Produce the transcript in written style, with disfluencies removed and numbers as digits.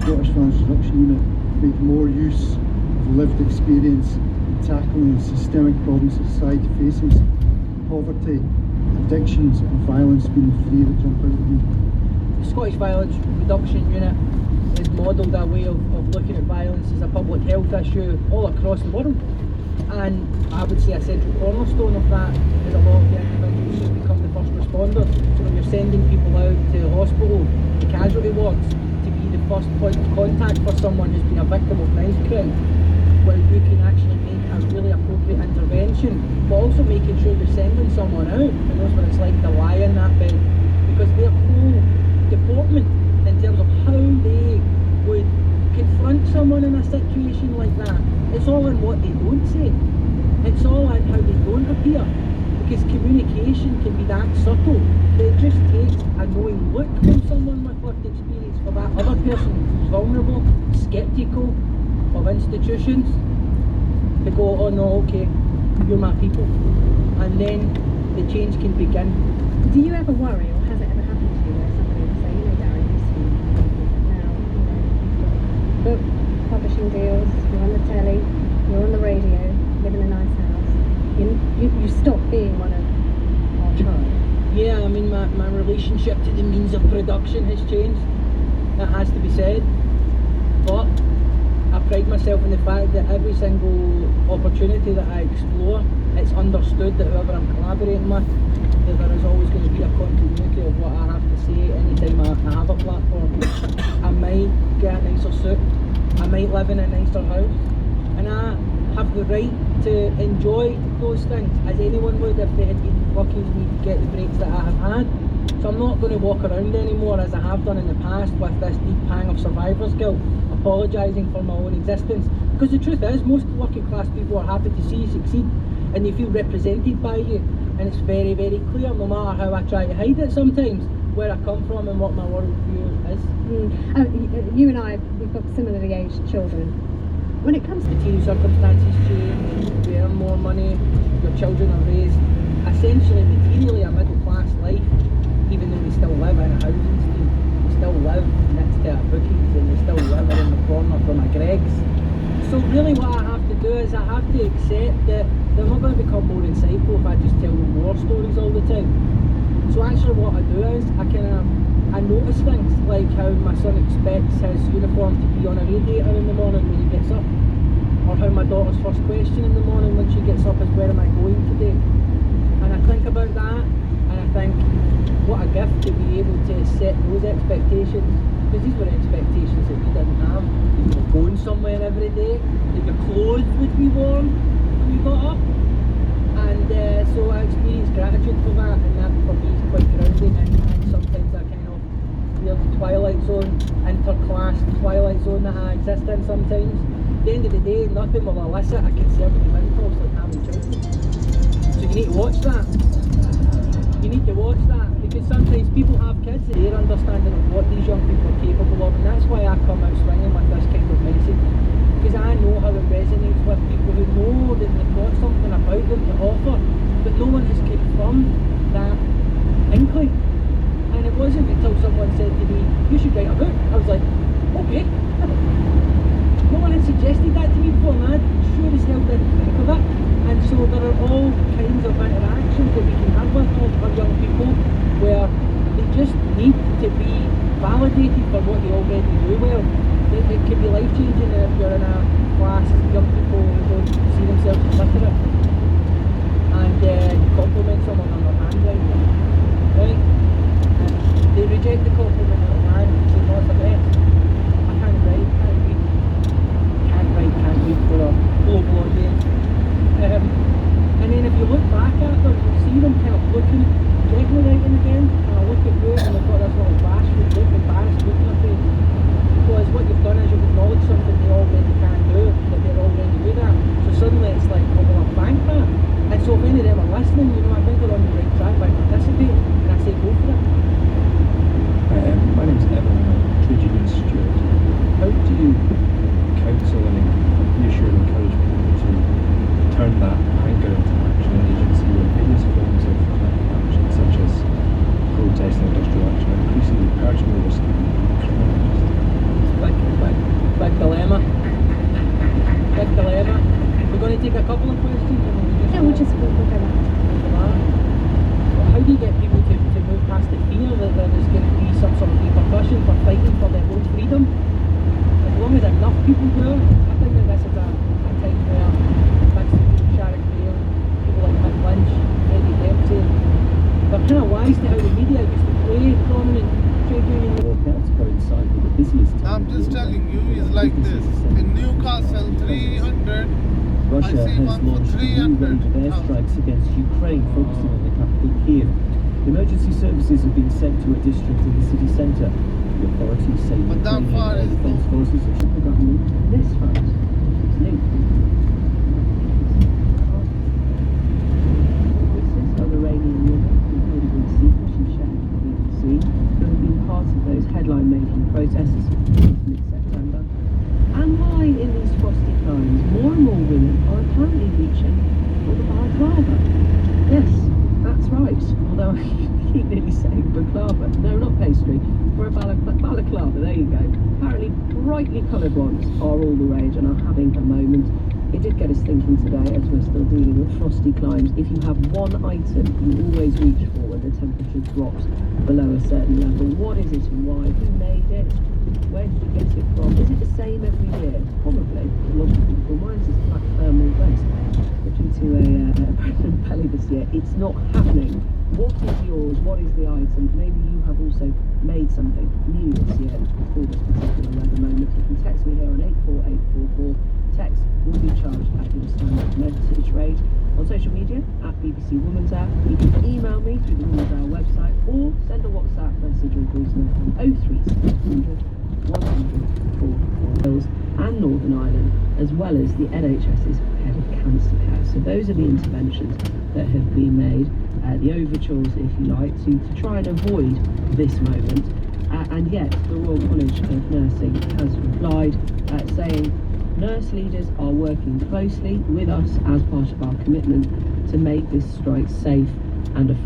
Scottish Violence Reduction Unit make more use of lived experience in tackling the systemic problems that society faces: poverty, addictions and violence being the three that jump out at me. The Scottish Violence Reduction Unit is modelled a way of looking at violence as a public health issue all across the world, and I would say a central cornerstone of that is a lot of the individuals who become the first responders. So when you're sending people out to the hospital, the casualty wards, to be the first point of contact for someone who's been a victim of knife crime, where you can actually make a really appropriate intervention, but also making sure you're sending someone out who knows what it's like to lie in that bed, because their whole deportment in terms of how they would confront someone in a situation like that, it's all in what they don't say, it's all in how they don't appear, because communication can be that subtle that it just takes a knowing look from someone with lived experience for that other person who's vulnerable, sceptical of institutions, to go, oh no, okay, you're my people, and then the change can begin. Do you ever worry, or has it ever happened to you, where somebody would say, you know, Darren, you see, now, you know, you've got book publishing deals, you're on the telly, you're on the radio, live in a nice house, you stop being one of our tribe? Yeah, I mean, my relationship to the means of production has changed, that has to be said, but I pride myself in the fact that every single opportunity that I explore, it's understood that whoever I'm collaborating with, that there is always going to be a continuity of what I have to say anytime I have a platform. I might get a nicer suit, I might live in a nicer house, and I have the right to enjoy those things as anyone would if they had been lucky as me to get the breaks that I have had. So I'm not going to walk around anymore as I have done in the past with this deep pang of survivor's guilt, apologising for my own existence, because the truth is most working class people are happy to see you succeed and they feel represented by you, and it's very, very clear, no matter how I try to hide it sometimes, where I come from and what my worldview is. You and I, we've got similarly aged children. When it comes to Material circumstances change, you earn more money, your children are raised essentially materially a middle class life, even though they still live in a housing scheme, they still live next to a bookies, and they still live in the corner from a Greg's. So really what I have to do is I have to accept that they're not going to become more insightful if I just tell them war stories all the time. So actually what I do is I notice things like how my son expects his uniform to be on a radiator in the morning when he gets up, or how my daughter's first question in the morning when she gets up is, where am I going today? And I think about that, and I think what a gift to be able to set those expectations, because these were expectations that we didn't have. You were going somewhere every day, that your clothes would be warm when you got up, and so I experience gratitude for that, and that for me is quite grounding, and sometimes I kind of weird twilight zone, interclass twilight zone that I exist in sometimes. At the end of the day, nothing will elicit a conservative impulse like having children. So you need to watch that. You need to watch that, because sometimes people have kids and their understanding of what these young people are capable of, and that's why I come out swinging with this kind of message, because I know how it resonates with people who know that they've got something about them to offer, but no one has confirmed that inkling. And it wasn't until someone said to me, you should write a book, I was like, okay. No one had suggested that to me before, and I sure as hell didn't think of it. And so there are all kinds of interactions that we can have with our young people where they just need to be validated for what they already do well. It can be life-changing if you're in a class of young people who don't see themselves as literate, and you compliment someone on their handwriting, right? And they reject the compliment on their hand and say, no, it's a mess. I can't write, can't read. Can't read for a global audience. And then if you look back at them, you'll see them kind of looking, gently writing again, and I look at you and they've got this little bashful look, embarrassed look in their face. Because what you've done is you've acknowledged something they already can do, that they're already good at. So suddenly it's like, oh well, I've banked that. And so if any of them are listening, you know, I think they're on the right track by participating, and I say go for it. My name's Evan. I'm just telling you, it's like this. In Newcastle, 300. Russia I see has one for launched a new 300. wave of airstrikes against Ukraine, focusing on the capital, Kiev. Emergency services have been sent to a district in the city centre. The authorities say But that Ukrainian far air is defence no- forces have shot the government this front. It's linked. Voices of Iranian women, including in secret and shared with the BBC, who have been part of those headline-making protests since mid-September. And why, in these frosty times, more and more women are apparently reaching for the balaclava. Yes, that's right. Although I keep nearly saying baklava. No, not pastry. For a balaclava, there you go. Apparently brightly coloured ones are all the rage and are having a moment. It did get us thinking today, as we're still dealing with frosty climes. If you have one item you always reach for when the temperature drops below a certain level, what is it and why? Who made it? Where did you get it from? Is it the same every year? Probably. A lot of people. Mine's this black thermal vest. Looking to a pregnant belly this year. It's not happening. What is yours? What is the item? Maybe you have also made something new this year for this particular weather moment. You can text me here on 84844. Text will be charged at your standard message rate. On social media, at BBC Woman's Hour. You can email me through the Woman's Hour website or send a WhatsApp message or voice note on 03600 100 444 and Northern Ireland, as well as the NHS's head of cancer care. So those are the interventions that have been made, the overtures, if you like, to try and avoid this moment. And yet, the Royal College of Nursing has replied, saying, nurse leaders are working closely with us as part of our commitment to make this strike safe and effective.